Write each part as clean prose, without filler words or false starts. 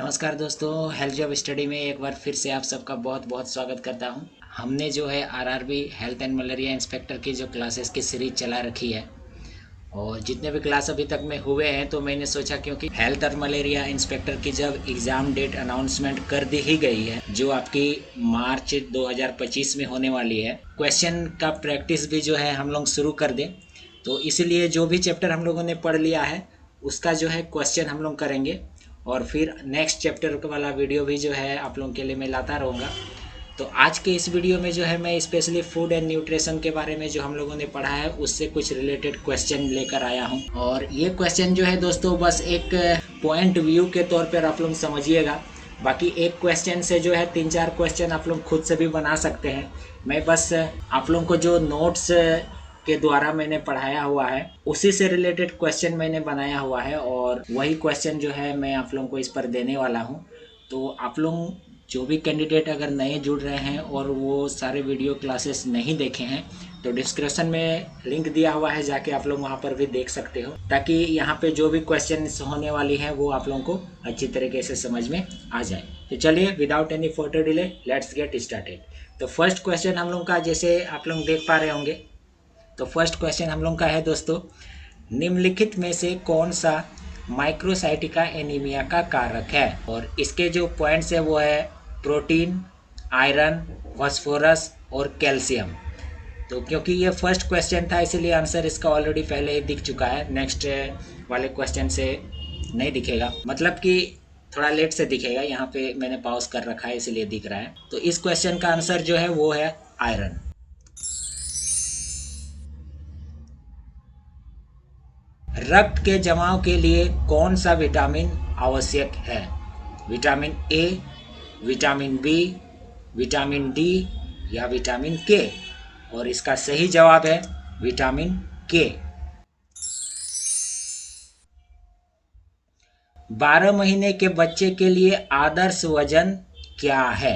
नमस्कार दोस्तों, health job study में एक बार फिर से आप सबका बहुत बहुत स्वागत करता हूं। हमने जो है RRB health and malaria inspector की जो क्लासेस की सीरीज चला रखी है और जितने भी क्लास अभी तक में हुए हैं तो मैंने सोचा क्योंकि हेल्थ और मलेरिया इंस्पेक्टर की जब एग्ज़ाम डेट अनाउंसमेंट कर दी ही गई है जो आपकी मार्च 2025 में होने वाली है, क्वेश्चन का प्रैक्टिस भी जो है हम लोग शुरू कर दें। तो इसीलिए जो भी चैप्टर हम लोगों ने पढ़ लिया है उसका जो है क्वेश्चन हम लोग करेंगे और फिर नेक्स्ट चैप्टर वाला वीडियो भी जो है आप लोगों के लिए मैं लाता रहूँगा। तो आज के इस वीडियो में जो है मैं स्पेशली फूड एंड न्यूट्रिशन के बारे में जो हम लोगों ने पढ़ा है उससे कुछ रिलेटेड क्वेश्चन लेकर आया हूँ। और ये क्वेश्चन जो है दोस्तों बस एक पॉइंट व्यू के तौर पर आप लोग समझिएगा। बाकी एक क्वेश्चन से जो है 3-4 क्वेश्चन आप लोग खुद से भी बना सकते हैं। मैं बस आप लोगों को जो नोट्स के द्वारा मैंने पढ़ाया हुआ है उसी से रिलेटेड क्वेश्चन मैंने बनाया हुआ है और वही क्वेश्चन जो है मैं आप लोगों को इस पर देने वाला हूँ। तो आप लोग जो भी कैंडिडेट अगर नए जुड़ रहे हैं और वो सारे वीडियो क्लासेस नहीं देखे हैं तो डिस्क्रिप्शन में लिंक दिया हुआ है, जाके आप लोग वहाँ पर भी देख सकते हो ताकि यहाँ पे जो भी क्वेश्चन होने वाली हैं वो आप लोगों को अच्छी तरीके से समझ में आ जाए। तो चलिए without any further delay let's get started. तो फर्स्ट क्वेश्चन हम लोग का जैसे आप लोग देख पा रहे होंगे, तो फर्स्ट क्वेश्चन हम लोग का है दोस्तों, निम्नलिखित में से कौन सा माइक्रोसाइटिका एनीमिया का कारक है। और इसके जो पॉइंट्स है वो है प्रोटीन, आयरन, फास्फोरस और कैल्शियम। तो क्योंकि ये फर्स्ट क्वेश्चन था इसीलिए आंसर इसका ऑलरेडी पहले ही दिख चुका है, नेक्स्ट वाले क्वेश्चन से नहीं दिखेगा, मतलब कि थोड़ा लेट से दिखेगा। यहाँ पे मैंने पॉज कर रखा है इसीलिए दिख रहा है। तो इस क्वेश्चन का आंसर जो है वो है आयरन। रक्त के जमाव के लिए कौन सा विटामिन आवश्यक है। Vitamin A, vitamin B, vitamin D या विटामिन के। और इसका सही जवाब है विटामिन के। 12 महीने के बच्चे के लिए आदर्श वजन क्या है,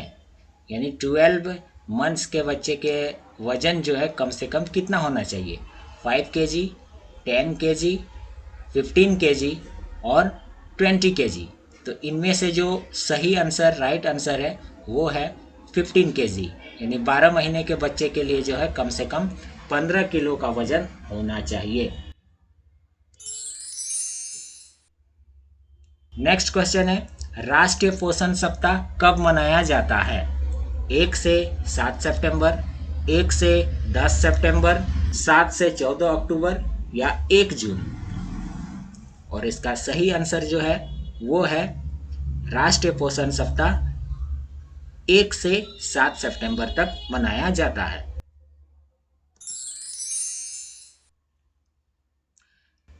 यानी 12 मंथ्स के बच्चे के वजन जो है कम से कम कितना होना चाहिए। 5 केजी, 10 केजी, 15 केजी और 20 केजी। तो इनमें से जो सही आंसर राइट आंसर है वो है 15 केजी, यानी 12 महीने के बच्चे के लिए जो है कम से कम 15 किलो का वजन होना चाहिए। नेक्स्ट क्वेश्चन है, राष्ट्रीय पोषण सप्ताह कब मनाया जाता है। 1 से 7 सितंबर, 1 से 10 सितंबर, 7 से 14 अक्टूबर या 1 जून। और इसका सही आंसर जो है वो है राष्ट्रीय पोषण सप्ताह 1 से 7 सितंबर तक मनाया जाता है।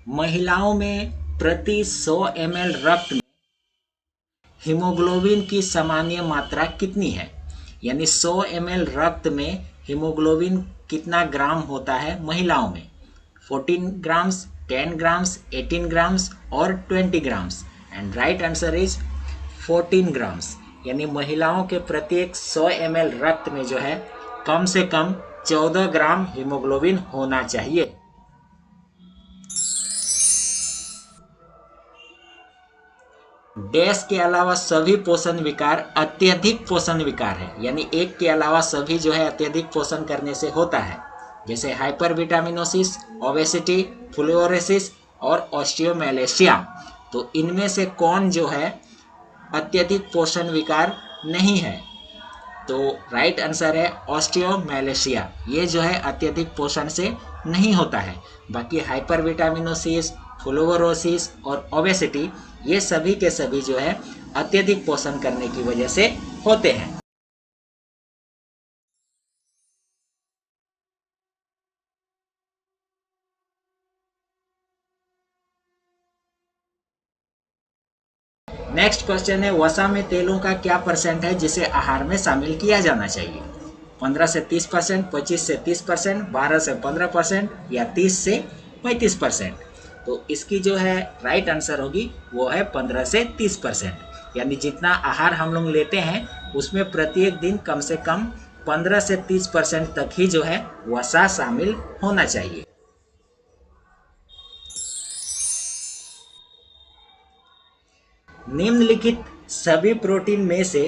महिलाओं में प्रति 100 ml रक्त में हीमोग्लोबिन की सामान्य मात्रा कितनी है, यानी 100 ml रक्त में हीमोग्लोबिन कितना ग्राम होता है महिलाओं में। 14 ग्राम्स, 10 ग्राम्स, 18 ग्राम्स और 20 grams. And right answer is 14 grams, यानी महिलाओं के प्रत्येक 100 ml रक्त में जो है कम से कम 14 ग्राम हीमोग्लोबिन होना चाहिए। डैश के अलावा सभी पोषण विकार अत्यधिक पोषण विकार है, यानी एक के अलावा सभी जो है अत्यधिक पोषण करने से होता है, जैसे हाइपरविटामिनोसिस, ओबेसिटी, फ्लोरोसिस और ऑस्टियोमेलेशिया। तो इनमें से कौन जो है अत्यधिक पोषण विकार नहीं है। तो राइट आंसर है ऑस्टियोमेलेशिया, ये जो है अत्यधिक पोषण से नहीं होता है। बाकी हाइपरविटामिनोसिस, फ्लोरोसिस और ओबेसिटी ये सभी के सभी जो है अत्यधिक पोषण करने की वजह से होते हैं। नेक्स्ट क्वेश्चन है, वसा में तेलों का क्या परसेंट है जिसे आहार में शामिल किया जाना चाहिए। 15 से 30%, 25 से 30%, 12 से 15% या 30 से 35%। तो इसकी जो है राइट आंसर होगी वो है 15 से 30%, यानी जितना आहार हम लोग लेते हैं उसमें प्रत्येक दिन कम से कम 15 से 30% तक ही जो है वसा शामिल होना चाहिए। निम्नलिखित सभी प्रोटीन में से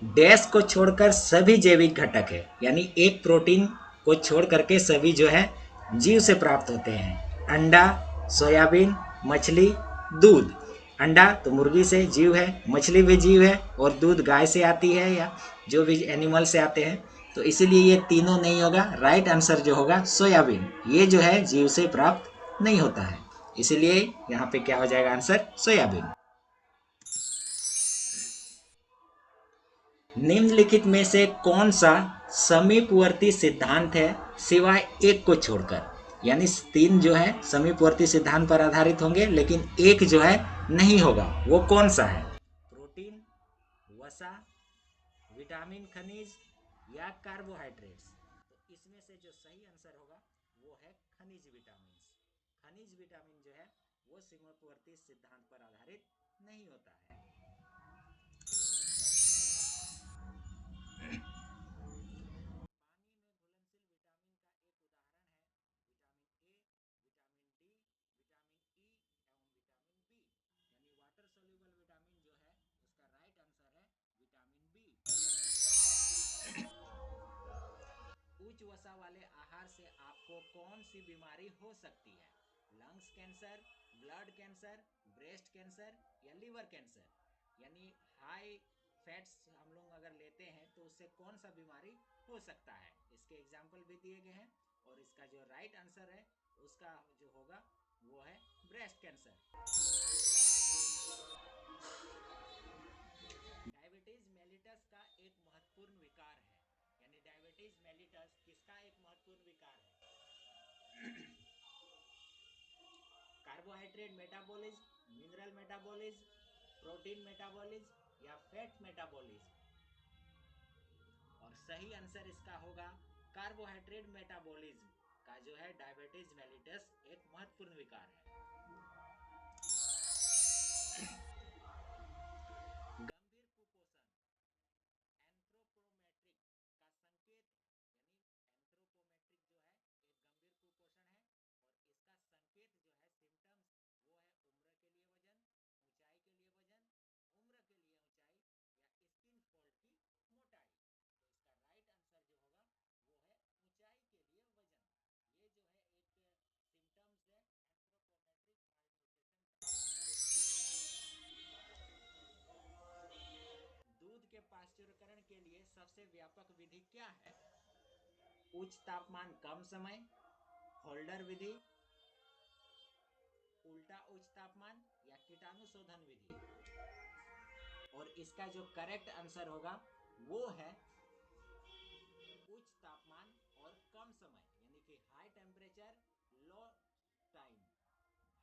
डैश को छोड़कर सभी जैविक घटक है, यानी एक प्रोटीन को छोड़ करके सभी जो है जीव से प्राप्त होते हैं। अंडा, सोयाबीन, मछली, दूध। अंडा तो मुर्गी से जीव है, मछली भी जीव है, और दूध गाय से आती है या जो भी एनिमल से आते हैं। तो इसीलिए ये तीनों नहीं होगा। राइट आंसर जो होगा सोयाबीन, ये जो है जीव से प्राप्त नहीं होता है, इसीलिए यहाँ पे क्या हो जाएगा आंसर सोयाबीन। निम्नलिखित में से कौन सा समीपवर्ती सिद्धांत है सिवाय एक को छोड़कर? यानी तीन जो है समीपवर्ती सिद्धांत पर आधारित होंगे, लेकिन एक जो है नहीं होगा। वो कौन सा है? प्रोटीन, वसा, विटामिन खनिज या कार्बोहाइड्रेट्स? तो इसमें से जो सही आंसर होगा वो है खनिज विटामिन। खनिज विटामिन जो है वो समीपवर्ती सिद्धांत पर आधारित नहीं होता है। उच्च वसा वाले आहार से आपको कौन सी बीमारी हो सकती है? Lungs cancer, blood cancer, breast cancer या लीवर कैंसर? यानी हाई फैट्स हम लोग अगर लेते हैं तो उससे कौन सा बीमारी हो सकता है? इसके एग्जाम्पल भी दिए गए हैं, और इसका जो राइट आंसर है उसका जो होगा वो है ब्रेस्ट कैंसर। डायबिटीज मेलिटस का एक महत्वपूर्ण विकार है, यानी डायबिटीज मेलिटस किसका एक महत्वपूर्ण विकार है? Carbohydrate metabolism, mineral metabolism, protein metabolism या फैट मेटाबॉलिज्म? और सही आंसर इसका होगा कार्बोहाइड्रेट मेटाबॉलिज्म का जो है डायबिटीज मेलिटस एक महत्वपूर्ण विकार है। गंभीर कुपोषण एंथ्रोपोमेट्रिक का संकेत है, यानी एंथ्रोपोमेट्रिक जो है एक गंभीर कुपोषण है, और इसका संकेत जो है सिम्टम्स वो है उम्र के लिए वजन, ऊंचाई के लिए वजन, उम्र के लिए ऊंचाई या स्किन फोल्ड की मोटाई? तो इसका राइट आंसर जो होगा वो है ऊंचाई के लिए वजन। ये जो है एक सिम्टम्स है एंथ्रोपोमेट्रिक मालन्यूट्रिशन। दूध के पाश्चुरीकरण के लिए सबसे व्यापक विधि क्या है? उच्च तापमान कम समय, होल्डर विधि, उल्टा उच्च तापमान या कीटाणु शोधन विधि? और इसका जो करेक्ट आंसर होगा वो है उच्च तापमान और कम समय, यानी कि high temperature low time,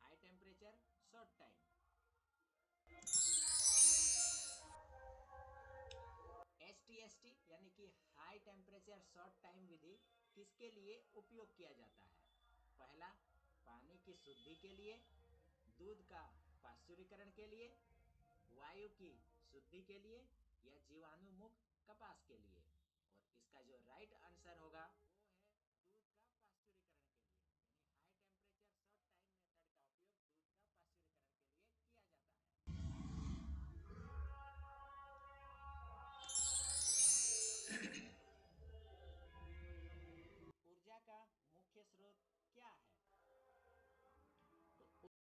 high temperature short time. HTST यानी कि हाई टेम्परेचर शॉर्ट टाइम विधि किसके लिए उपयोग किया जाता है? पहला, पानी की शुद्धि के लिए, दूध का पाश्चुरीकरण के लिए, वायु की शुद्धि के लिए या जीवाणु मुक्त कपास के लिए? और इसका जो राइट आंसर होगा वो है दूध का पाश्चुरीकरण के लिए, यानी high temperature short time method का उपयोग दूध का पाश्चुरीकरण के लिए किया जाता है। ऊर्जा का मुख्य स्रोत क्या है? तो ऊर्जा का मुख्य स्रोत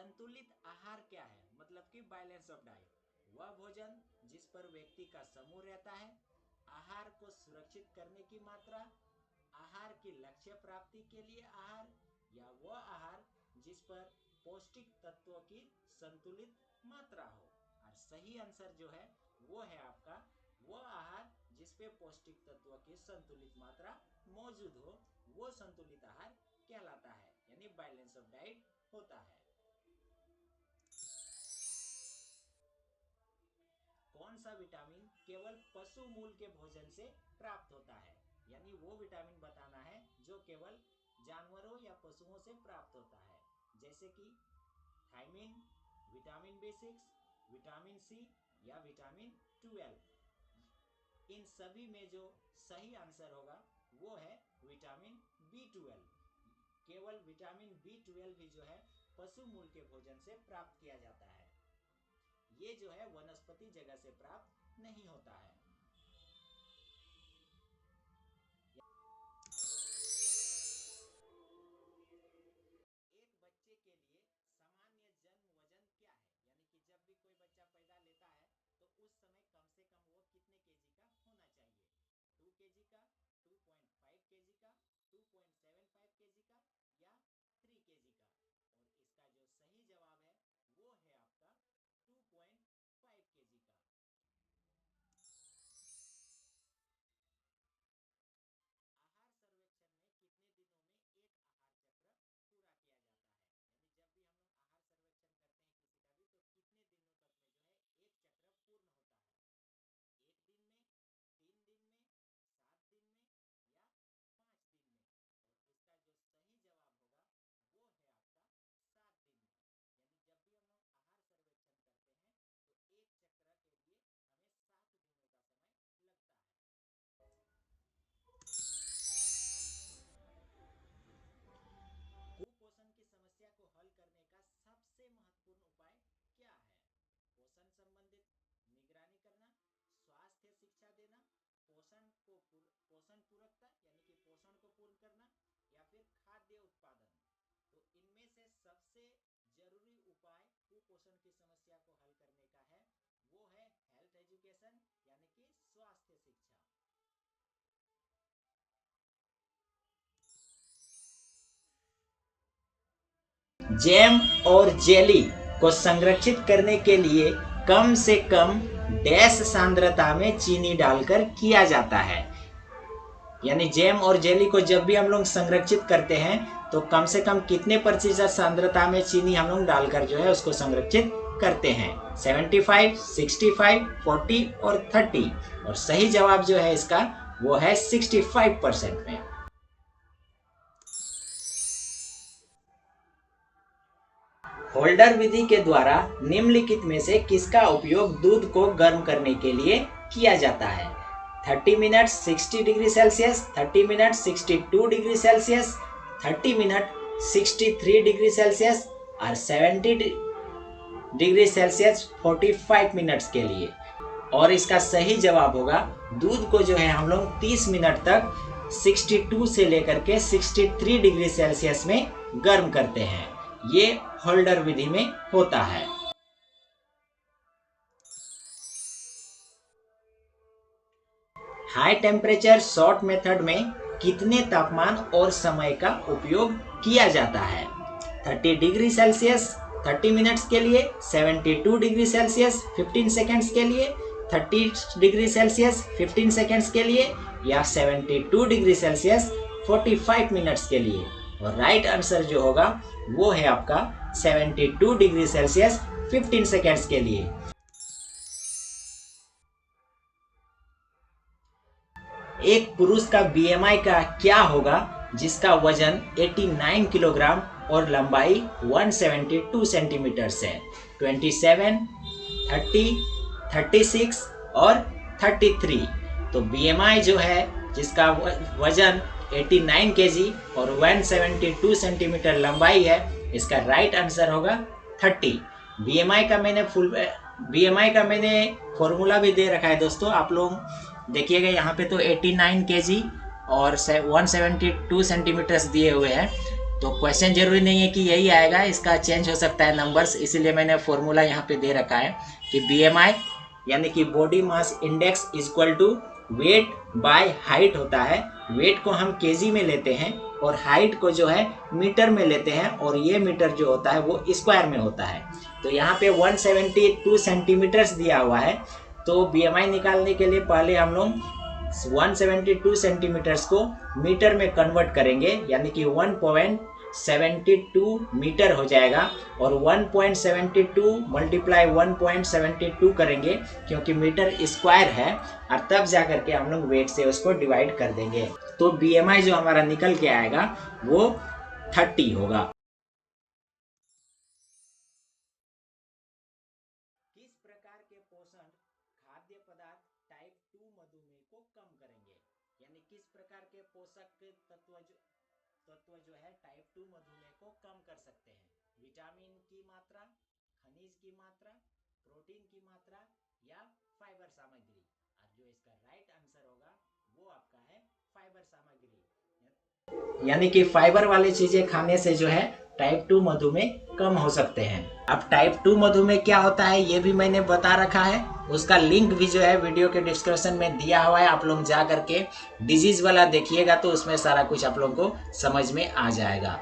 संतुलित आहार क्या है, मतलब कि बैलेंस ऑफ डाइट, वह भोजन जिस पर व्यक्ति का समूह रहता है, आहार को सुरक्षित करने की मात्रा, आहार की लक्ष्य प्राप्ति के लिए आहार, या वह आहार जिस पर पौष्टिक तत्वों की संतुलित मात्रा हो। और सही आंसर जो है वो है आपका वह आहार जिस पे पौष्टिक तत्वों की संतुलित मात्रा मौजूद हो, वो संतुलित आहार कहलाता है, यानी बैलेंस ऑफ डाइट होता है। कौन सा विटामिन केवल पशु मूल के भोजन से प्राप्त होता है, यानी वो विटामिन बताना है जो केवल जानवरों या पशुओं से प्राप्त होता है, जैसे कि thiamine, vitamin B6, vitamin C या विटामिन 12। इन सभी में जो सही आंसर होगा वो है विटामिन B12। केवल विटामिन B12 भी जो है पशु मूल के भोजन से प्राप्त किया जाता है, ये जो है वनस्पति जगह से प्राप्त नहीं होता है। एक बच्चे के लिए सामान्य जन्म वजन क्या है, यानी कि जब भी कोई बच्चा पैदा लेता है तो उस समय कम से कम वो कितने केजी का होना चाहिए? 2 केजी का, 2.5 केजी का, 2.75 केजी का या 3 केजी का? और इसका जो सही जवाब है वो है आपका 2.5 केजी का। आहार सर्वेक्षण में कितने दिनों में एक आहार चक्र पूरा किया जाता है, यानी जब भी हम लोग आहार सर्वेक्षण करते हैं किसी का भी तो कितने दिनों तक में जो है एक चक्र पूर्ण होता है? 1 दिन में, 3 दिन में, 7 दिन में या 5 दिन में? और इसका जो सही जवाब होगा वो है आपका 7 दिन में, यानी जब भी हम लोग आहार सर्वेक्षण करते हैं तो एक चक्र के लिए हमें 7 दिनों का समय लगता है। कुपोषण की समस्या को हल करने का सबसे महत्वपूर्ण उपाय क्या है? पोषण संबंधित निगरानी करना, स्वास्थ्य शिक्षा देना, पोषण पूरकता यानी कि पोषण को पूर्ण करना, या फिर खाद्य उत्पादन। तो इनमें से सबसे जरूरी उपाय कुपोषण की समस्या को हल करने का है वो है हेल्थ एजुकेशन यानी कि स्वास्थ्य शिक्षा। जैम और जेली को संरक्षित करने के लिए कम से कम डैश सांद्रता में चीनी डालकर किया जाता है, यानी जैम और जेली को जब भी हम लोग संरक्षित करते हैं तो कम से कम कितने प्रतिशत सांद्रता में चीनी हम लोग डालकर जो है उसको संरक्षित करते हैं? 75, 65, 40 और 30। और सही जवाब जो है इसका वो है 65% में। होल्डर विधि के द्वारा निम्नलिखित में से किसका उपयोग दूध को गर्म करने के लिए किया जाता है? 30 minute 60 degree Celsius, 30 minute 62 degree Celsius, 30 minute 63 degree Celsius और 70 डिग्री सेल्सियस 45 मिनट्स के लिए। और इसका सही जवाब होगा दूध को जो है हम लोग 30 मिनट तक 62 से लेकर के 63 डिग्री सेल्सियस में गर्म करते हैं, ये होल्डर विधि में होता है। हाई टेम्परेचर शॉर्ट मेथड में कितने तापमान और समय का उपयोग किया जाता है? 30 डिग्री सेल्सियस 30 मिनट्स के लिए, 72 डिग्री सेल्सियस 15 सेकेंड्स के लिए, 30 डिग्री सेल्सियस 15 सेकेंड्स के लिए या 72 डिग्री सेल्सियस 45 मिनट्स के लिए? और राइट आंसर जो होगा वो है आपका 72 डिग्री सेल्सियस 15 सेकेंड्स के लिए। एक पुरुष का BMI का क्या होगा जिसका वजन 89 किलोग्राम और लंबाई 172 सेंटीमीटर है? 27, 30, 36 और 33। तो BMI जो है जिसका वजन 89 केजी और 172 सेंटीमीटर लंबाई है, इसका राइट आंसर होगा 30। BMI का मैंने फॉर्मूला भी दे रखा है दोस्तों, आप लोग देखिएगा यहाँ पे तो 89 केजी और 172 सेंटीमीटर्स दिए हुए हैं। तो क्वेश्चन जरूरी नहीं है कि यही आएगा, इसका चेंज हो सकता है नंबर्स, इसीलिए मैंने फॉर्मूला यहाँ पे दे रखा है कि BMI यानी कि body mass index equal to weight by height होता है। वेट को हम केजी में लेते हैं और हाइट को जो है मीटर में लेते हैं, और ये मीटर जो होता है वो स्क्वायर में होता है। तो यहाँ पे 172 सेंटीमीटर्स दिया हुआ है। तो BMI निकालने के लिए पहले हम लोग 172 सेंटीमीटर्स को मीटर में कन्वर्ट करेंगे, यानी कि 1.72 मीटर हो जाएगा, और 1.72 मल्टीप्लाई 1.72 करेंगे क्योंकि मीटर स्क्वायर है, और तब जा करके हम लोग वेट से उसको डिवाइड कर देंगे। तो BMI जो हमारा निकल के आएगा वो 30 होगा। किस प्रकार के पोषण खाद्य पदार्थ टाइप 2 मधुमेह को कम करेंगे, यानी किस प्रकार के पोषक तत्व जो है टाइप 2 मधुमेह को कम कर सकते हैं। विटामिन की मात्रा, खनिज की मात्रा, प्रोटीन की मात्रा या फाइबर सामग्री। और जो इसका राइट आंसर होगा वो आपका है फाइबर सामग्री, यानी कि फाइबर वाली चीजें खाने से जो है टाइप 2 मधुमेह कम हो सकते हैं। अब टाइप 2 मधुमेह क्या होता है ये भी मैंने बता रखा है, उसका लिंक भी जो है वीडियो के डिस्क्रिप्शन में दिया हुआ है। आप लोग जा करके डिजीज वाला देखिएगा तो उसमें सारा कुछ आप लोगों को समझ में आ जाएगा।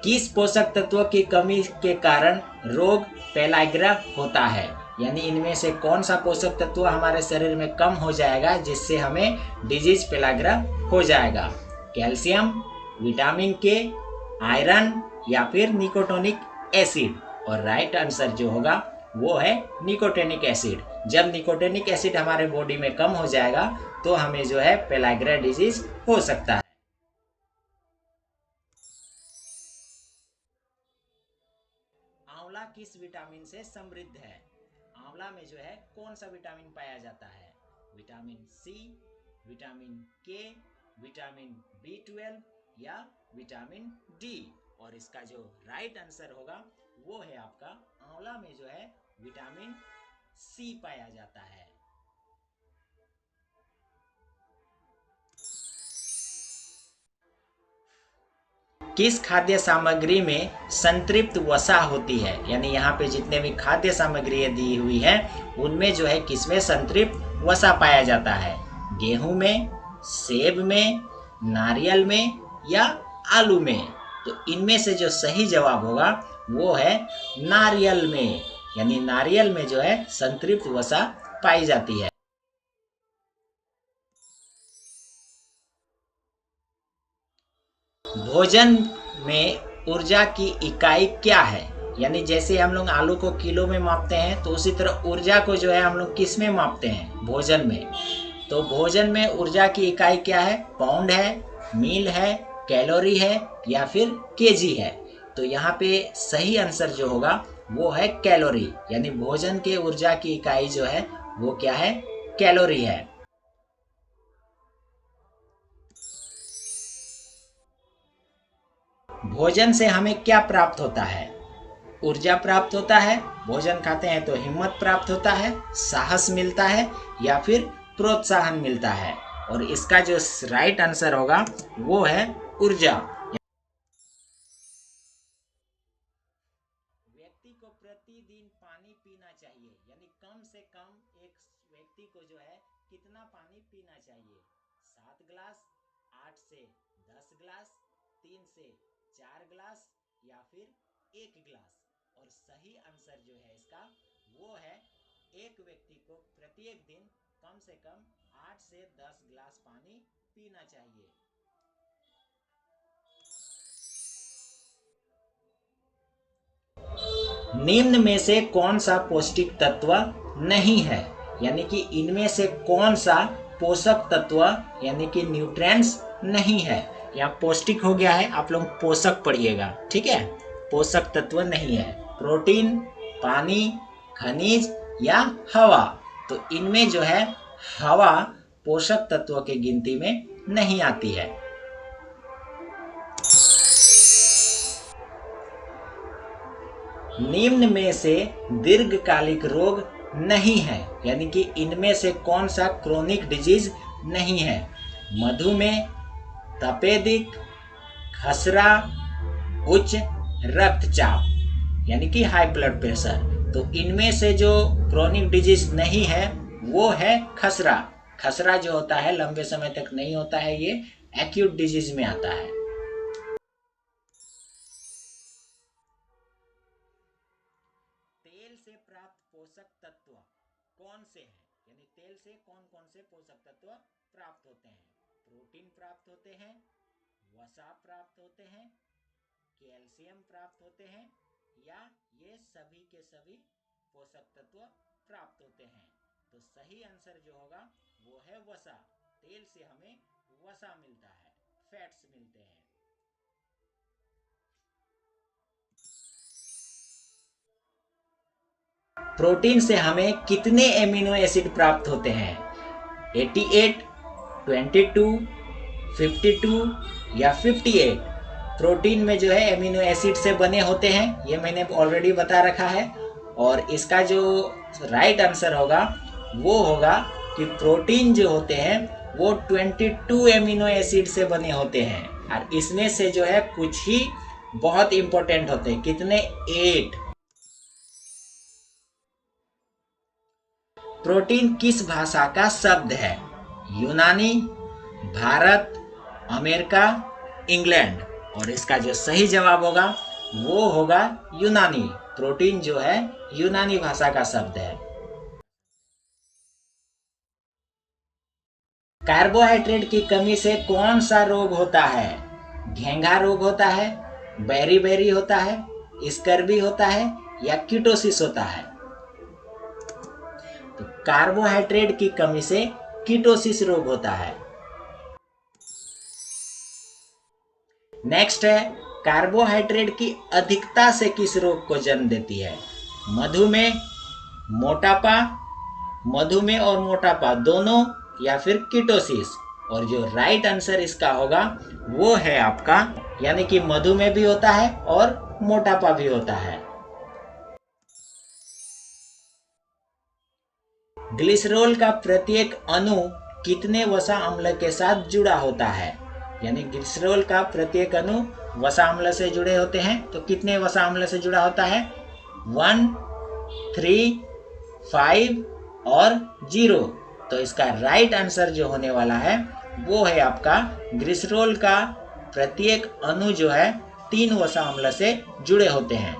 किस पोषक तत्व की कमी के कारण रोग पेलाग्रा होता है, यानी इनमें से कौन सा पोषक तत्व हमारे शरीर में कम हो जाएगा जिससे हमें डिजीज पेलाग्रा हो जाएगा। कैल्शियम, विटामिन के, आयरन या फिर निकोटोनिक एसिड। और राइट आंसर जो होगा वो है निकोटेनिक एसिड। जब निकोटेनिक एसिड हमारे बॉडी में कम हो जाएगा तो हमें जो है पेलाग्रा डिजीज हो सकता है। आंवला किस विटामिन से समृद्ध है। आंवला में जो है कौन सा विटामिन पाया जाता है। विटामिन सी, विटामिन के, विटामिन B12 या विटामिन डी। और इसका जो राइट आंसर होगा वो है आपका आंवला में जो है विटामिन सी पाया जाता है। किस खाद्य सामग्री में संतृप्त वसा होती है, यानी यहाँ पे जितने भी खाद्य सामग्री दी हुई है उनमें जो है किसमें संतृप्त वसा पाया जाता है। गेहूं में, सेब में, नारियल में या आलू में। तो इनमें से जो सही जवाब होगा वो है नारियल में, यानी नारियल में जो है संतृप्त वसा पाई जाती है। भोजन में ऊर्जा की इकाई क्या है, यानी जैसे हम लोग आलू को किलो में मापते हैं तो उसी तरह ऊर्जा को जो है हम लोग किस में मापते हैं, भोजन में। तो भोजन में ऊर्जा की इकाई क्या है, पाउंड है, मील है, कैलोरी है या फिर केजी है। तो यहाँ पे सही आंसर जो होगा वो है कैलोरी, यानी भोजन के ऊर्जा की इकाई जो है वो क्या है, कैलोरी है। भोजन से हमें क्या प्राप्त होता है। ऊर्जा प्राप्त होता है, भोजन खाते हैं तो हिम्मत प्राप्त होता है, साहस मिलता है या फिर प्रोत्साहन मिलता है। और इसका जो राइट आंसर होगा वो है ऊर्जा। व्यक्ति को प्रतिदिन पानी पीना चाहिए, यानी कम से कम एक व्यक्ति को जो है कितना पानी पीना चाहिए। 7 गिलास, 8 से 10 गिलास, 3 से 4 गिलास या फिर 1 गिलास। और सही आंसर जो है इसका वो है एक व्यक्ति को प्रत्येक दिन कम से कम 8 से 10 गिलास पानी पीना चाहिए। निम्न में से कौन सा पौष्टिक तत्व नहीं है, यानी कि इनमें से कौन सा पोषक तत्व यानी कि न्यूट्रिएंट्स नहीं है। यहाँ पौष्टिक हो गया है, आप लोग पोषक पढ़िएगा, ठीक है। पोषक तत्व नहीं है, प्रोटीन, पानी, खनिज या हवा। तो इनमें जो है हवा पोषक तत्व के गिनती में नहीं आती है। निम्न में से दीर्घकालिक रोग नहीं है, यानी कि इनमें से कौन सा क्रोनिक डिजीज नहीं है? मधुमेह, तपेदिक, खसरा, उच्च रक्तचाप यानी कि हाई ब्लड प्रेशर। तो इनमें से जो क्रोनिक डिजीज नहीं है वो है खसरा। खसरा जो होता है लंबे समय तक नहीं होता है, ये एक्यूट डिजीज में आता है। तेल से प्राप्त पोषक तत्व कौन से हैं? यानी तेल से कौन कौन से पोषक तत्व प्राप्त होते हैं? प्रोटीन प्राप्त होते हैं, वसा प्राप्त होते हैं, कैल्शियम प्राप्त होते हैं, या ये सभी के सभी पोषक तत्व प्राप्त होते हैं? तो सही आंसर जो होगा वो है वसा। तेल से हमें वसा मिलता है, फैट्स मिलते हैं। प्रोटीन से हमें कितने एमिनो एसिड प्राप्त होते हैं? 88, 22, 52 या 58? प्रोटीन में जो है एमिनो एसिड से बने होते हैं, ये मैंने ऑलरेडी बता रखा है। और इसका जो राइट आंसर होगा वो होगा कि प्रोटीन जो होते हैं वो 22 एमिनो एसिड से बने होते हैं, और इसमें से जो है कुछ ही बहुत इंपॉर्टेंट होते हैं। कितने? 8। प्रोटीन किस भाषा का शब्द है? यूनानी, भारत, अमेरिका, इंग्लैंड? और इसका जो सही जवाब होगा वो होगा यूनानी। प्रोटीन जो है यूनानी भाषा का शब्द है। कार्बोहाइड्रेट की कमी से कौन सा रोग होता है? घेंघा रोग होता है, बेरी बेरी होता है, स्कर्वी होता है, या कीटोसिस होता है? तो कार्बोहाइड्रेट की कमी से कीटोसिस रोग होता है। नेक्स्ट है, कार्बोहाइड्रेट की अधिकता से किस रोग को जन्म देती है? मधुमेह, मोटापा, मधुमेह और मोटापा दोनों, या फिर कीटोसिस? और जो राइट आंसर इसका होगा वो है आपका, यानी कि मधुमेह भी होता है और मोटापा भी होता है। ग्लिसरॉल का प्रत्येक अणु कितने वसा अम्ल के साथ जुड़ा होता है? यानी ग्लिसरॉल का प्रत्येक अणु वसा अम्ल से जुड़े होते हैं, तो कितने वसा अम्ल से जुड़ा होता है? 1, 3, 5 और 0। तो इसका राइट आंसर जो होने वाला है वो है आपका, ग्लिसरॉल का प्रत्येक अणु जो है 3 वसा अम्ल से जुड़े होते हैं।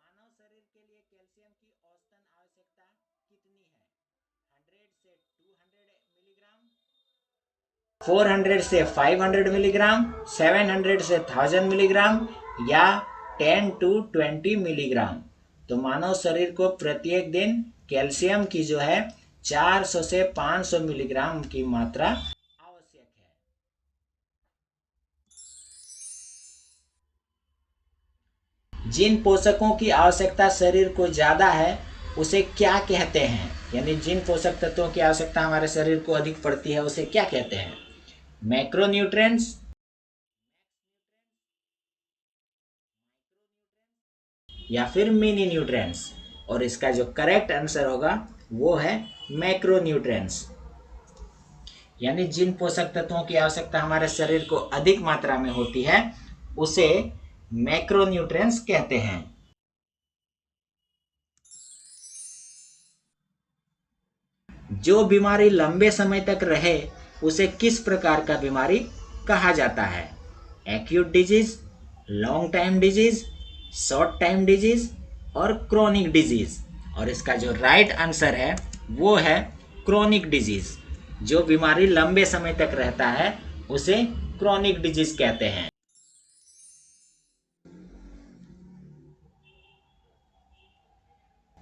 मानव शरीर के लिए कैल्शियम की औसतन आवश्यकता कितनी है? 100 से 200 मिलीग्राम, 400 से 500 मिलीग्राम, 700 से 1000 मिलीग्राम, या 10 to 20 मिलीग्राम? तो मानव शरीर को प्रत्येक दिन कैल्शियम की जो है 400 से 500 मिलीग्राम की मात्रा आवश्यक है। जिन पोषकों की आवश्यकता शरीर को ज्यादा है उसे क्या कहते हैं? यानी जिन पोषक तत्वों की आवश्यकता हमारे शरीर को अधिक पड़ती है उसे क्या कहते हैं? मैक्रोन्यूट्रिएंट्स, या फिर मिनी न्यूट्रिएंट्स? और इसका जो करेक्ट आंसर होगा वो है मैक्रोन्यूट्रिएंट्स। यानी जिन पोषक तत्वों की आवश्यकता हमारे शरीर को अधिक मात्रा में होती है उसे मैक्रोन्यूट्रिएंट्स कहते हैं। जो बीमारी लंबे समय तक रहे उसे किस प्रकार का बीमारी कहा जाता है? Acute disease, long time disease, short time disease और क्रोनिक डिजीज? और इसका जो राइट आंसर है वो है क्रोनिक डिजीज। जो बीमारी लंबे समय तक रहता है उसे क्रोनिक डिजीज कहते हैं।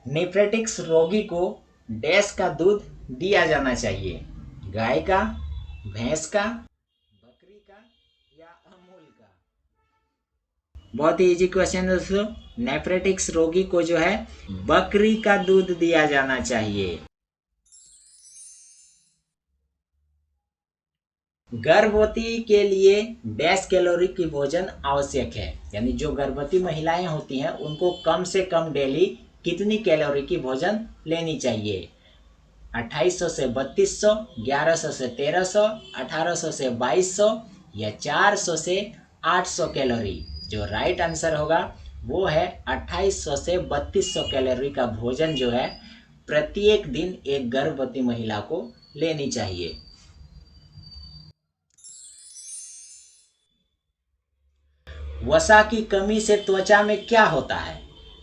नेफ्रेटिक्स रोगी को डैश का दूध दिया जाना चाहिए? गाय का, भैंस का, बकरी का, या अमूल का? बहुत ही इजी क्वेश्चन है दोस्तों। नेफ्रेटिक्स रोगी को जो है बकरी का दूध दिया जाना चाहिए। गर्भवती के लिए डैश कैलोरी की भोजन आवश्यक है, यानी जो गर्भवती महिलाएं होती हैं उनको कम से कम डेली कितनी कैलोरी की भोजन लेनी चाहिए? 2800 से 3200, 1100 से 1300, 1800 से 2200 या 400 से 800 कैलोरी। जो राइट आंसर होगा वो है 2800 से 3200 कैलोरी का भोजन जो है प्रत्येक दिन एक गर्भवती महिला को लेनी चाहिए। वसा की कमी से त्वचा में क्या होता है?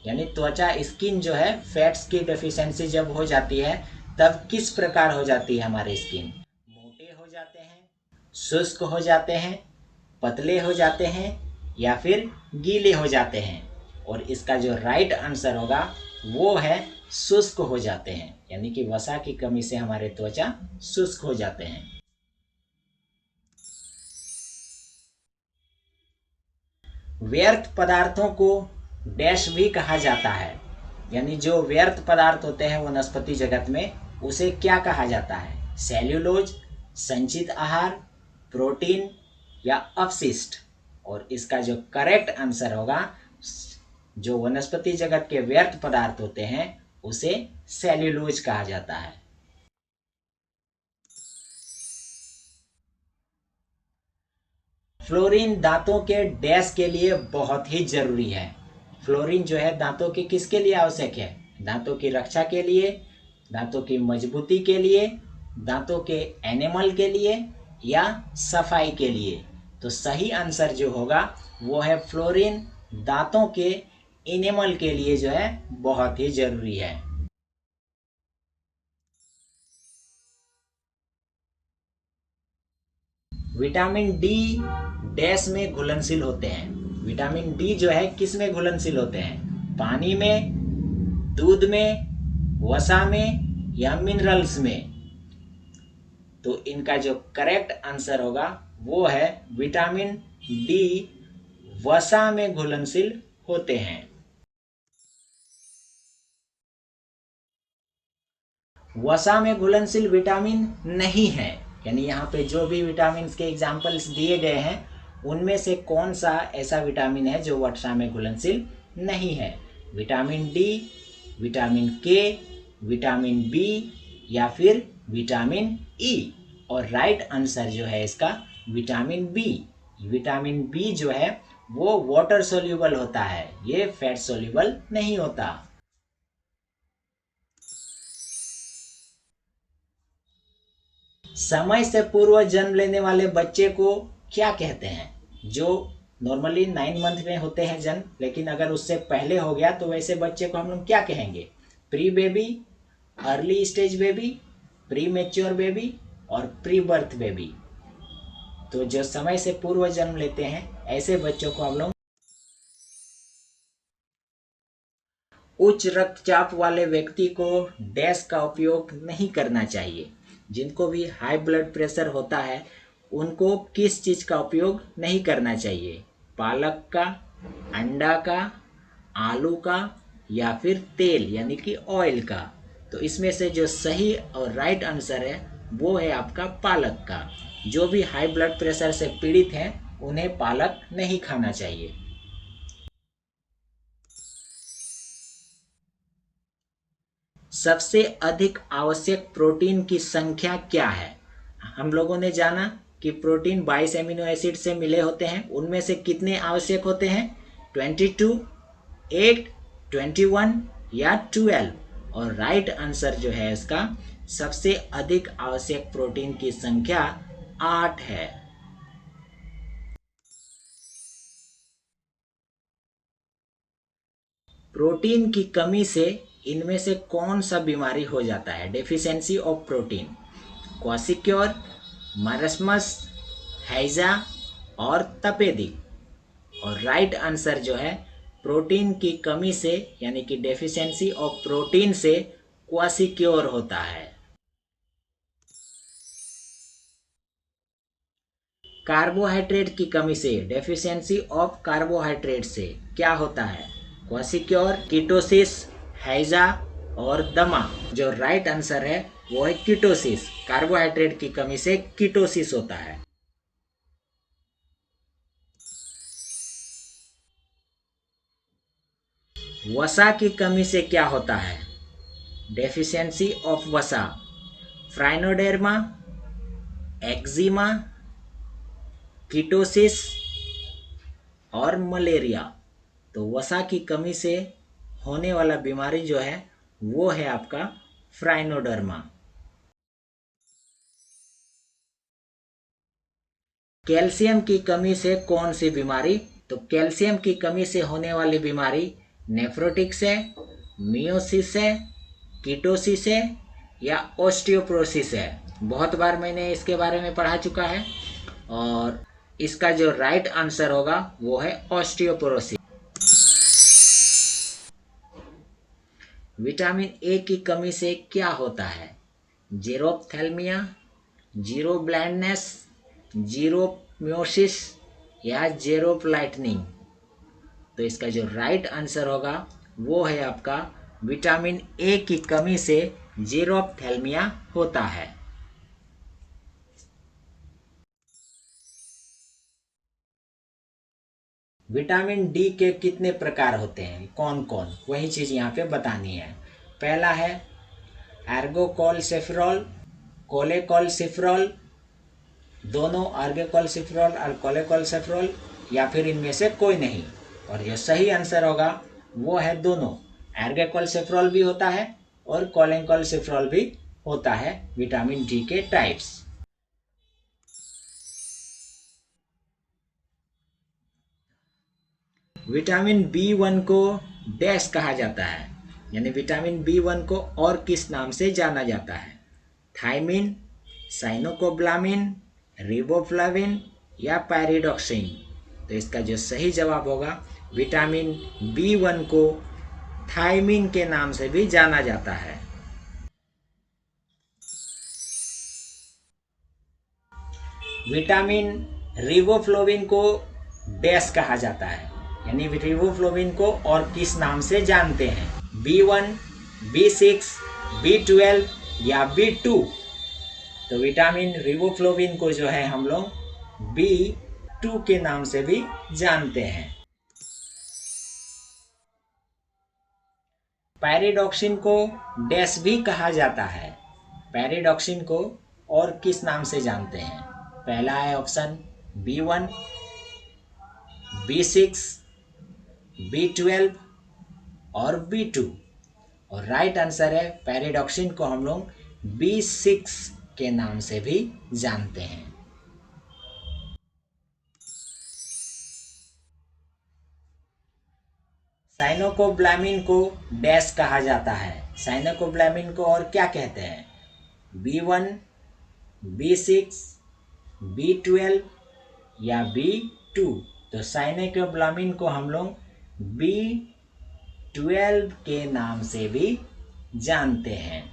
यानी त्वचा स्किन जो है फैट्स की डेफिशिएंसी जब हो जाती है तब किस प्रकार हो जाती है हमारी स्किन? मोटे हो जाते हैं, शुष्क हो जाते हैं, पतले हो जाते हैं या फिर गीले हो जाते हैं? और इसका जो राइट आंसर होगा वो है शुष्क हो जाते हैं, यानी कि वसा की कमी से हमारे त्वचा शुष्क हो जाते हैं। व्यर्थ पदार्थों को डैश भी कहा जाता है, यानी जो व्यर्थ पदार्थ होते हैं वनस्पति जगत में उसे क्या कहा जाता है? सेल्यूलोज, संचित आहार, प्रोटीन या अपशिष्ट? और इसका जो करेक्ट आंसर होगा जो वनस्पति जगत के व्यर्थ पदार्थ होते हैं उसे सेल्यूलोज कहा जाता है। फ्लोरीन दांतों के डैश के लिए बहुत ही जरूरी है। फ्लोरीन जो है दांतों के किसके लिए आवश्यक है? दांतों की रक्षा के लिए, दांतों की मजबूती के लिए, दांतों के एनिमल के लिए या सफाई के लिए? तो सही आंसर जो होगा वो है फ्लोरीन दांतों के एनिमल के लिए जो है बहुत ही जरूरी है। विटामिन डी डैश में घुलनशील होते हैं। विटामिन डी जो है किस में घुलनशील होते हैं? पानी में, दूध में, वसा में या मिनरल्स में? तो इनका जो करेक्ट आंसर होगा वो है विटामिन डी वसा में घुलनशील होते हैं। वसा में घुलनशील विटामिन नहीं है, यानी यहाँ पे जो भी विटामिन के एग्जाम्पल्स दिए गए हैं उनमें से कौन सा ऐसा विटामिन है जो वसा में घुलनशील नहीं है? विटामिन डी, विटामिन के, विटामिन बी या फिर विटामिन ई? और राइट आंसर जो है इसका विटामिन बी। विटामिन बी जो है वो वाटर सोल्यूबल होता है, ये फैट सोल्यूबल नहीं होता। समय से पूर्व जन्म लेने वाले बच्चे को क्या कहते हैं? जो नॉर्मली 9 मंथ में होते हैं जन्म, लेकिन अगर उससे पहले हो गया तो वैसे बच्चे को हम लोग क्या कहेंगे? Pre baby, early stage baby, pre mature baby और प्री बर्थ बेबी। तो जो समय से पूर्व जन्म लेते हैं ऐसे बच्चों को हम लोग उच्च रक्तचाप वाले व्यक्ति को डैश का उपयोग नहीं करना चाहिए। जिनको भी हाई ब्लड प्रेशर होता है उनको किस चीज़ का उपयोग नहीं करना चाहिए? पालक का, अंडा का, आलू का या फिर तेल यानी कि ऑयल का? तो इसमें से जो सही और राइट आंसर है वो है आपका पालक का। जो भी हाई ब्लड प्रेशर से पीड़ित हैं उन्हें पालक नहीं खाना चाहिए। सबसे अधिक आवश्यक प्रोटीन की संख्या क्या है? हम लोगों ने जाना कि प्रोटीन 22 एमिनो एसिड से मिले होते हैं, उनमें से कितने आवश्यक होते हैं? 22, 8, 21 या 12? और राइट आंसर जो है इसका सबसे अधिक आवश्यक प्रोटीन की संख्या 8 है। प्रोटीन की कमी से इनमें से कौन सा बीमारी हो जाता है? डेफिशिएंसी ऑफ प्रोटीन, क्वासिक्योर, मारस्मस, हैजा और तपेदिक? और राइट आंसर जो है प्रोटीन की कमी से यानी कि डेफिशिएंसी ऑफ प्रोटीन से क्वासिक्योर होता है। कार्बोहाइड्रेट की कमी से, डेफिशिएंसी ऑफ कार्बोहाइड्रेट से क्या होता है? क्वासिक्योर, कीटोसिस, हैजा और दमा? जो राइट आंसर है वो है कीटोसिस। कार्बोहाइड्रेट की कमी से कीटोसिस होता है। वसा की कमी से क्या होता है? डेफिशिएंसी ऑफ वसा, फ्राइनोडर्मा, एक्जिमा, कीटोसिस और मलेरिया। तो वसा की कमी से होने वाला बीमारी जो है वो है आपका फ्राइनोडर्मा। कैल्शियम की कमी से कौन सी बीमारी? तो कैल्शियम की कमी से होने वाली बीमारी नेफ्रोटिक्स है, मियोसिस है, कीटोसिस है या ऑस्टियोपोरोसिस है। बहुत बार मैंने इसके बारे में पढ़ा चुका है और इसका जो राइट आंसर होगा वो है ऑस्टियोपोरोसिस। विटामिन ए की कमी से क्या होता है? जेरोप्थेल्मिया, जीरो ब्लाइंडनेस, जीरो म्योसिस या जेरोप्लाइटनिंग। तो इसका जो राइट आंसर होगा वो है आपका विटामिन ए की कमी से जेरोप्थेल्मिया होता है। विटामिन डी के कितने प्रकार होते हैं, कौन कौन, वही चीज यहाँ पे बतानी है। पहला है एर्गोकोलसेफेरॉल, कोलेकोलसिफेरॉल, दोनों आर्गोकोलसिफेरॉल और कोलेकोलसिफेरॉल, या फिर इनमें से कोई नहीं। और जो सही आंसर होगा वो है दोनों। एर्गोकोलसिफेरॉल भी होता है और कोलेकोलसिफेरॉल भी होता है विटामिन डी के टाइप्स। विटामिन बी1 को डैश कहा जाता है, यानी विटामिन बी1 को और किस नाम से जाना जाता है? थायमिन, साइनोकोब्लामिन, रिबोफ्लाविन या पैरिडॉक्सिन। तो इसका जो सही जवाब होगा विटामिन बी1 को थायमिन के नाम से भी जाना जाता है। विटामिन रिबोफ्लाविन को डैश कहा जाता है, यानी रिबोफ्लाविन को और किस नाम से जानते हैं? B1, B6, B12 या B2। तो विटामिन रिबोफ्लाविन को जो है हम लोग B2 के नाम से भी जानते हैं। पैरिडॉक्सिन को डैश भी कहा जाता है। पैरिडॉक्सिन को और किस नाम से जानते हैं? पहला है ऑप्शन B1, B6, B12 और B2। और राइट आंसर है पैरिडॉक्सिन को हम लोग B6 के नाम से भी जानते हैं। साइनोकोब्लामिन को डैश कहा जाता है। साइनोकोब्लामिन को और क्या कहते हैं? B1, B6, B12 या B2। तो साइनोकोब्लामिन को हम लोग B12 के नाम से भी जानते हैं।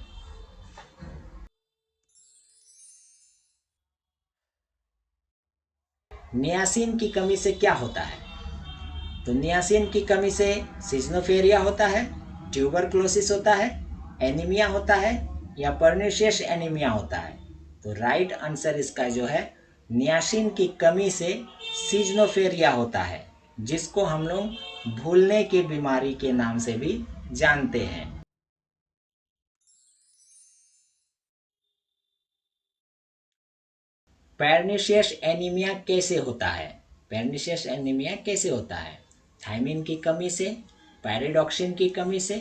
नियासिन की कमी से क्या होता है? तो नियासिन की कमी से सिजनोफेरिया होता है, ट्यूबरक्लोसिस होता है, एनीमिया होता है या पर्निशियस एनीमिया होता है। तो राइट आंसर इसका जो है नियासिन की कमी से सिजनोफेरिया होता है, जिसको हम लोग भूलने की बीमारी के नाम से भी जानते हैं। पर्निशियस एनीमिया कैसे होता है? पर्निशियस एनीमिया कैसे होता है? थायमिन की कमी से, पैरिडॉक्सिन की कमी से,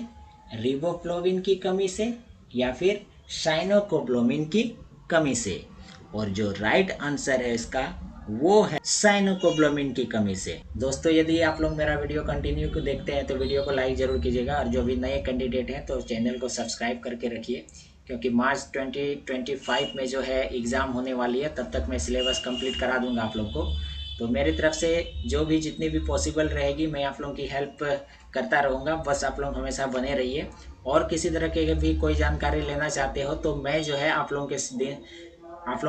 रिबोफ्लाविन की कमी से या फिर साइनोकोब्लामिन की कमी से। और जो राइट आंसर है इसका वो है साइनोकोब्लामिन की कमी से। दोस्तों, यदि आप लोग मेरा वीडियो कंटिन्यू को देखते हैं तो वीडियो को लाइक जरूर कीजिएगा, और जो भी नए कैंडिडेट हैं तो चैनल को सब्सक्राइब करके रखिए, क्योंकि मार्च 2025 में जो है एग्ज़ाम होने वाली है, तब तक मैं सिलेबस कंप्लीट करा दूंगा आप लोग को। तो मेरी तरफ से जो भी जितनी भी पॉसिबल रहेगी मैं आप लोगों की हेल्प करता रहूँगा। बस आप लोग हमेशा बने रहिए, और किसी तरह के भी कोई जानकारी लेना चाहते हो तो मैं जो है आप लोगों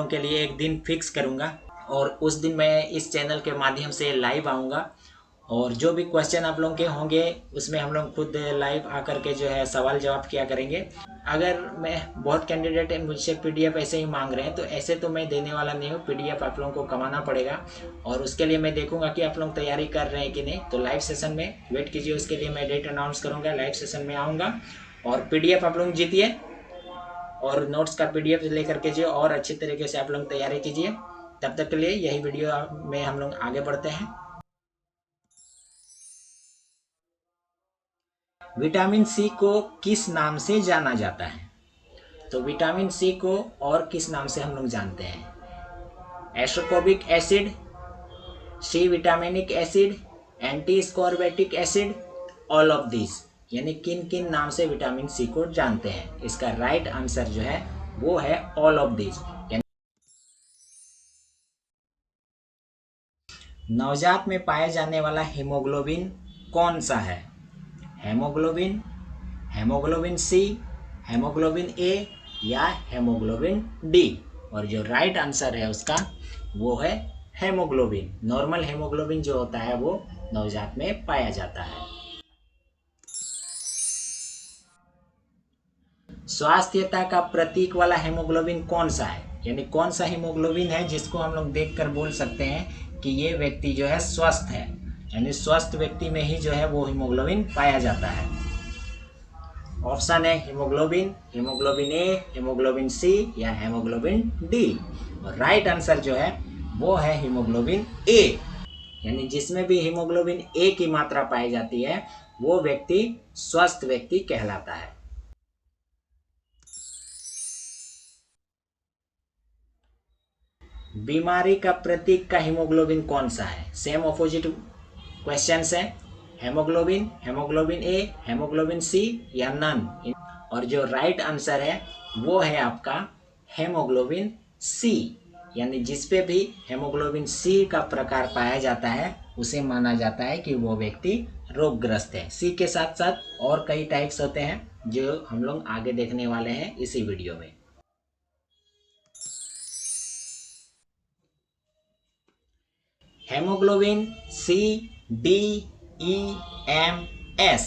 के लिए एक दिन फिक्स करूँगा, और उस दिन मैं इस चैनल के माध्यम से लाइव आऊँगा और जो भी क्वेश्चन आप लोगों के होंगे उसमें हम लोग खुद लाइव आकर के जो है सवाल जवाब किया करेंगे। अगर मैं बहुत कैंडिडेट है मुझसे पीडीएफ ऐसे ही मांग रहे हैं, तो ऐसे तो मैं देने वाला नहीं हूँ। पीडीएफ आप लोगों को कमाना पड़ेगा और उसके लिए मैं देखूंगा कि आप लोग तैयारी कर रहे हैं कि नहीं। तो लाइव सेशन में वेट कीजिए, उसके लिए मैं डेट अनाउंस करूँगा, लाइव सेशन में आऊँगा और पीडीएफ आप लोग जीतिए और नोट्स का पीडीएफ लेकर के जो और अच्छी तरीके से आप लोग तैयारी कीजिए। तब तक के लिए यही वीडियो में हम लोग आगे बढ़ते हैं। विटामिन सी को किस नाम से जाना जाता है? तो विटामिन सी को और किस नाम से हम लोग जानते हैं? Ascorbic acid, C vitaminic acid, anti scorbutic acid, all of this. यानी किन किन नाम से विटामिन सी को जानते हैं? इसका राइट आंसर जो है वो है ऑल ऑफ दिस। नवजात में पाया जाने वाला हीमोग्लोबिन कौन सा है? हेमोग्लोबिन, हेमोग्लोबिन सी, हेमोग्लोबिन ए या हेमोग्लोबिन डी? और जो राइट आंसर है उसका वो है हेमोग्लोबिन। नॉर्मल हेमोग्लोबिन जो होता है वो नवजात में पाया जाता है। स्वास्थ्यता का प्रतीक वाला हेमोग्लोबिन कौन सा है? यानी कौन सा हेमोग्लोबिन है जिसको हम लोग देखकर बोल सकते हैं कि ये व्यक्ति जो है स्वस्थ है? यानी स्वस्थ व्यक्ति में ही जो है वो हीमोग्लोबिन पाया जाता है। ऑप्शन है haemoglobin, haemoglobin A, haemoglobin C या हीमोग्लोबिन डी। और राइट आंसर जो है वो है हीमोग्लोबिन ए। यानी जिसमें भी हीमोग्लोबिन ए की मात्रा पाई जाती है वो व्यक्ति स्वस्थ व्यक्ति कहलाता है। बीमारी का प्रतीक का हीमोग्लोबिन कौन सा है? सेम ऑपोजिट क्वेश्चंस है। हेमोग्लोबिन, हेमोग्लोबिन ए, हेमोग्लोबिन सी या नन? और जो राइट आंसर है वो है आपका हेमोग्लोबिन सी। यानी जिस पे भी हेमोग्लोबिन सी का प्रकार पाया जाता है उसे माना जाता है कि वो व्यक्ति रोगग्रस्त है। सी के साथ साथ और कई टाइप्स होते हैं जो हम लोग आगे देखने वाले हैं इसी वीडियो में। हेमोग्लोबिन सी, डी, ई, एम, एस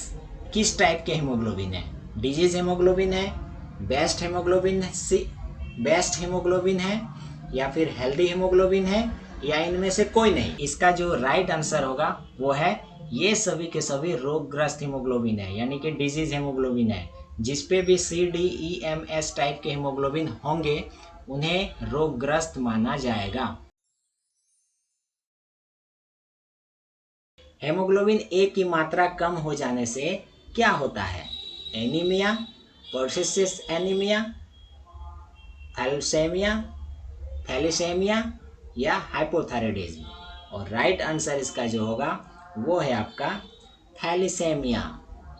किस टाइप के हेमोग्लोबिन है? डिजीज हेमोग्लोबिन है, बेस्ट हेमोग्लोबिन सी, बेस्ट हेमोग्लोबिन है या फिर हेल्दी हेमोग्लोबिन है या इनमें से कोई नहीं? इसका जो राइट आंसर होगा वो है ये सभी के सभी रोगग्रस्त हेमोग्लोबिन है, यानी कि डिजीज हेमोग्लोबिन है। जिसपे भी सी, डी, ई, एम, एस टाइप के हेमोग्लोबिन होंगे उन्हें रोगग्रस्त माना जाएगा। हेमोग्लोबिन ए की मात्रा कम हो जाने से क्या होता है? Anaemia, persistent anaemia, thalassemia, thalassemia या हाइपोथायराइडिज्म? और राइट आंसर इसका जो होगा वो है आपका थैलेसेमिया।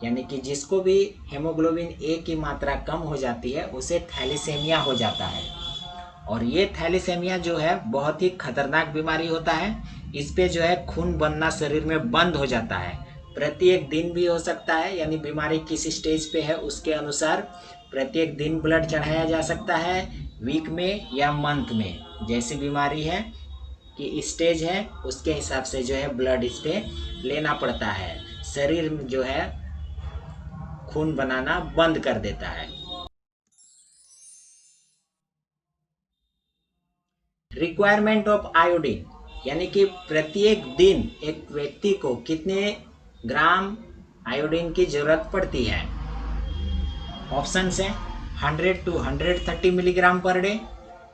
यानी कि जिसको भी हेमोग्लोबिन ए की मात्रा कम हो जाती है उसे थैलेसेमिया हो जाता है। और ये थैलेसेमिया जो है बहुत ही खतरनाक बीमारी होता है। इस पे जो है खून बनना शरीर में बंद हो जाता है। प्रत्येक दिन भी हो सकता है, यानी बीमारी किस स्टेज पे है उसके अनुसार प्रत्येक दिन ब्लड चढ़ाया जा सकता है, वीक में या मंथ में। जैसी बीमारी है कि स्टेज है उसके हिसाब से जो है ब्लड इस पे लेना पड़ता है। शरीर में जो है खून बनाना बंद कर देता है। रिक्वायरमेंट ऑफ आयोडीन, यानी कि प्रत्येक दिन एक व्यक्ति को कितने ग्राम आयोडीन की जरूरत पड़ती है? ऑप्शन है 100 to 130 milligram per day,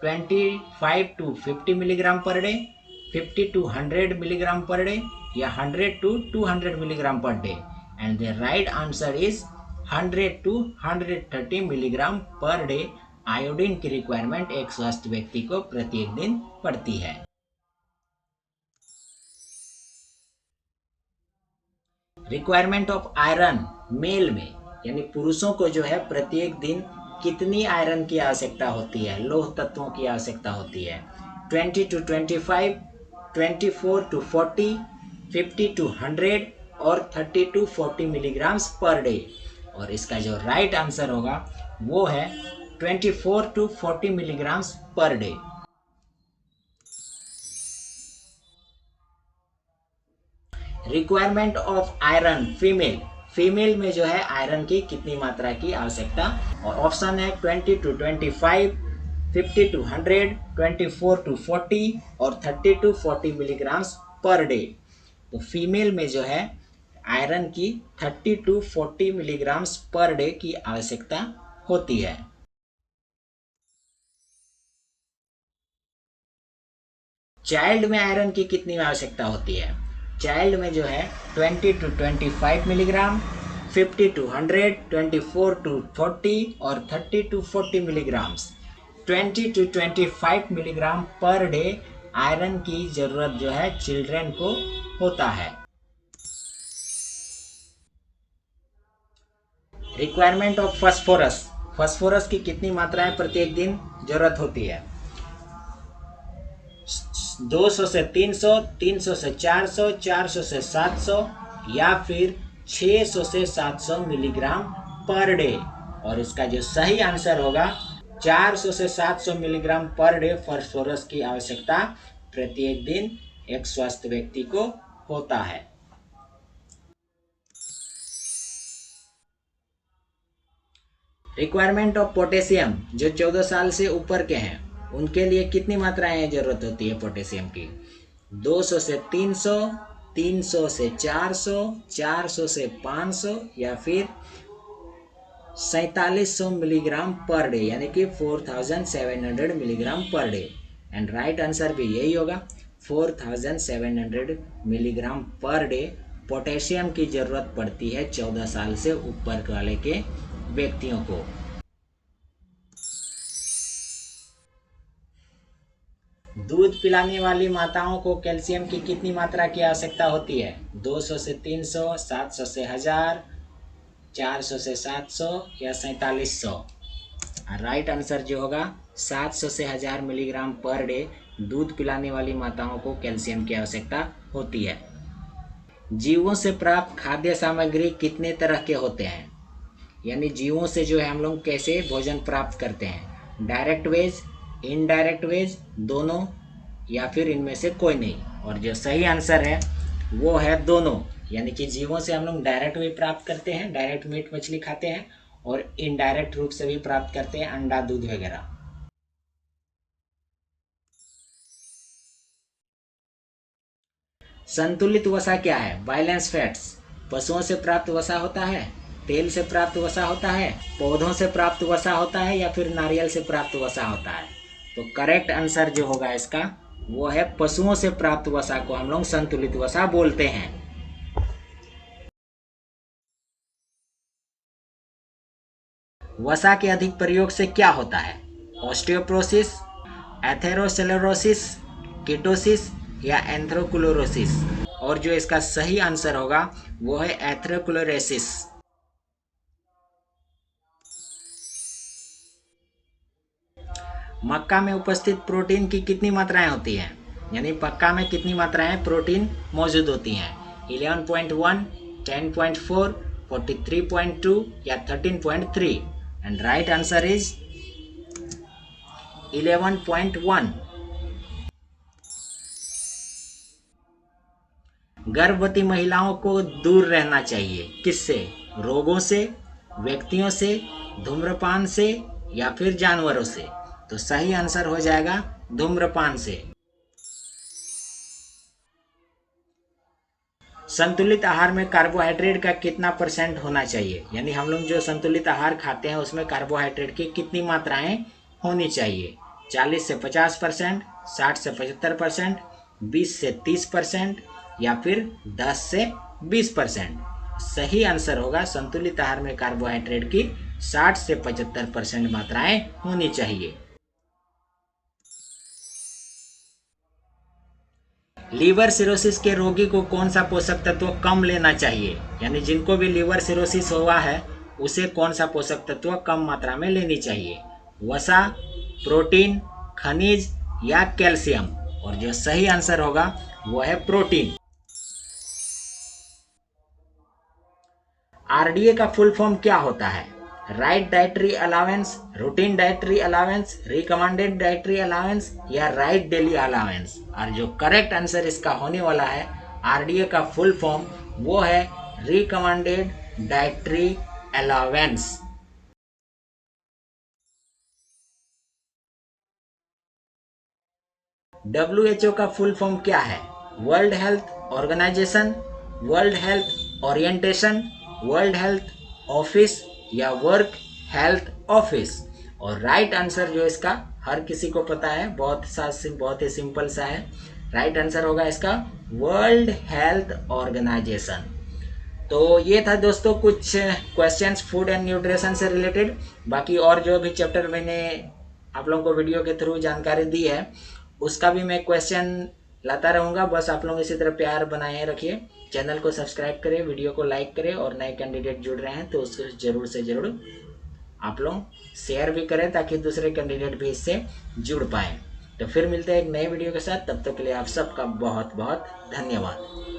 25 to 50 milligram per day, 50 to 100 milligram per day या 100 to 200 milligram per day. And the right answer is 100 to 130 milligram per day iodine की रिक्वायरमेंट एक स्वस्थ व्यक्ति को प्रत्येक दिन पड़ती है। रिक्वायरमेंट ऑफ आयरन मेल में, यानी पुरुषों को जो है प्रत्येक दिन कितनी आयरन की आवश्यकता होती है, लौह तत्वों की आवश्यकता होती है? 20 to 25, 24 to 40, 50 to 100 और 30 to 40 मिलीग्राम्स पर डे। और इसका जो राइट आंसर होगा वो है 24 to 40 milligrams per day. Requirement of iron female, female में जो है आयरन की कितनी मात्रा की आवश्यकता, और ऑप्शन है 20 to 25, 50 to 100, 24 to 40 और 30 to 40 मिलीग्राम्स पर डे। तो फीमेल में जो है आयरन की 30 to 40 मिलीग्राम्स पर डे की आवश्यकता होती है। चाइल्ड में आयरन की कितनी आवश्यकता होती है? चाइल्ड में जो है 20 to 25 मिलीग्राम, 50 to 100, 24 to 40 और 30 to 40 milligrams. 20 to 25 milligram per day iron की जरूरत जो है चिल्ड्रन को होता है। रिक्वायरमेंट ऑफ फास्फोरस, फास्फोरस की कितनी मात्राएं प्रत्येक दिन जरूरत होती है? 200 से 300, 300 से 400, 400 से 700 या फिर 600 से 700 मिलीग्राम पर डे। और इसका जो सही आंसर होगा 400 से 700 मिलीग्राम पर डे फास्फोरस की आवश्यकता प्रत्येक दिन एक स्वस्थ व्यक्ति को होता है। रिक्वायरमेंट ऑफ पोटेशियम, जो 14 साल से ऊपर के हैं उनके लिए कितनी मात्राएं जरूरत होती है पोटेशियम की? 200 से 300, 300 से 400, 400 से 500 या फिर 4700 मिलीग्राम पर डे, यानी कि 4700 milligram per day. And right answer भी यही होगा, 4700 मिलीग्राम पर डे पोटेशियम की जरूरत पड़ती है 14 साल से ऊपर वाले के व्यक्तियों को। दूध पिलाने वाली माताओं को कैल्शियम की कितनी मात्रा की आवश्यकता होती है? 200 से 300, 700 से 1000, 400 से 700 या 4700। राइट आंसर जो होगा 700 से 1000 मिलीग्राम पर डे दूध पिलाने वाली माताओं को कैल्शियम की आवश्यकता होती है। जीवों से प्राप्त खाद्य सामग्री कितने तरह के होते हैं? यानी जीवों से जो है हम लोग कैसे भोजन प्राप्त करते हैं? डायरेक्ट वेज, इनडायरेक्ट वेज, दोनों, या फिर इनमें से कोई नहीं। और जो सही आंसर है वो है दोनों, यानी कि जीवों से हम लोग डायरेक्ट भी प्राप्त करते हैं, डायरेक्ट मीट मछली खाते हैं, और इनडायरेक्ट रूप से भी प्राप्त करते हैं, अंडा दूध वगैरह। संतुलित वसा क्या है? Balance fats. पशुओं से प्राप्त वसा होता है, तेल से प्राप्त वसा होता है, पौधों से प्राप्त वसा होता है, या फिर नारियल से प्राप्त वसा होता है? तो करेक्ट आंसर जो होगा इसका वो है पशुओं से प्राप्त वसा को हम लोग संतुलित वसा बोलते हैं। वसा के अधिक प्रयोग से क्या होता है? ऑस्टियोपोरोसिस, एथेरोस्क्लेरोसिस, कीटोसिस या एंथ्रोक्लोरोसिस? और जो इसका सही आंसर होगा वो है एथेरोस्क्लेरोसिस। मक्का में उपस्थित प्रोटीन की कितनी मात्राएं होती हैं? यानी मक्का में कितनी मात्राएं प्रोटीन मौजूद होती हैं? 11.1, 10.4, 43.2 या 13.3? And right answer is 11.1। गर्भवती महिलाओं को दूर रहना चाहिए किससे? रोगों से, व्यक्तियों से, धूम्रपान से या फिर जानवरों से? तो सही आंसर हो जाएगा धूम्रपान से। संतुलित आहार में कार्बोहाइड्रेट का कितना % होना चाहिए? यानी हम लोग जो संतुलित आहार खाते हैं उसमें कार्बोहाइड्रेट की कितनी मात्राएं होनी चाहिए? 40 से 50%, 60 से 75%, 20 से 30% या फिर 10 से 20%? सही आंसर होगा संतुलित आहार में कार्बोहाइड्रेट की 60 से 75% मात्राएं होनी चाहिए। लीवर सिरोसिस के रोगी को कौन सा पोषक तत्व कम लेना चाहिए? यानी जिनको भी लीवर सिरोसिस हुआ है उसे कौन सा पोषक तत्व कम मात्रा में लेनी चाहिए? वसा, प्रोटीन, खनिज या कैल्शियम? और जो सही आंसर होगा वो है प्रोटीन। आरडीए का फुल फॉर्म क्या होता है? Right dietary allowance, routine dietary allowance, recommended dietary allowance या राइट डेली अलावेंस? और जो करेक्ट आंसर इसका होने वाला है आरडीए का फुल फॉर्म वो है रिकमेंडेड डाइटरी अलावेंस। डब्ल्यूएचओ का फुल फॉर्म क्या है? World health organisation, world health orientation, world health office या वर्क हेल्थ ऑफिस। और राइट आंसर जो इसका हर किसी को पता है, बहुत ही सिंपल सा है। राइट आंसर होगा इसका वर्ल्ड हेल्थ ऑर्गेनाइजेशन। तो ये था दोस्तों कुछ क्वेश्चंस फूड एंड न्यूट्रिशन से रिलेटेड। बाकी और जो भी चैप्टर मैंने आप लोगों को वीडियो के थ्रू जानकारी दी है उसका भी मैं क्वेश्चन लाता रहूँगा। बस आप लोग इसी तरह प्यार बनाए रखिए, चैनल को सब्सक्राइब करें, वीडियो को लाइक करें, और नए कैंडिडेट जुड़ रहे हैं तो उसको ज़रूर से ज़रूर आप लोग शेयर भी करें ताकि दूसरे कैंडिडेट भी इससे जुड़ पाएँ। तो फिर मिलते हैं एक नए वीडियो के साथ, तब तक के लिए आप सबका बहुत बहुत धन्यवाद।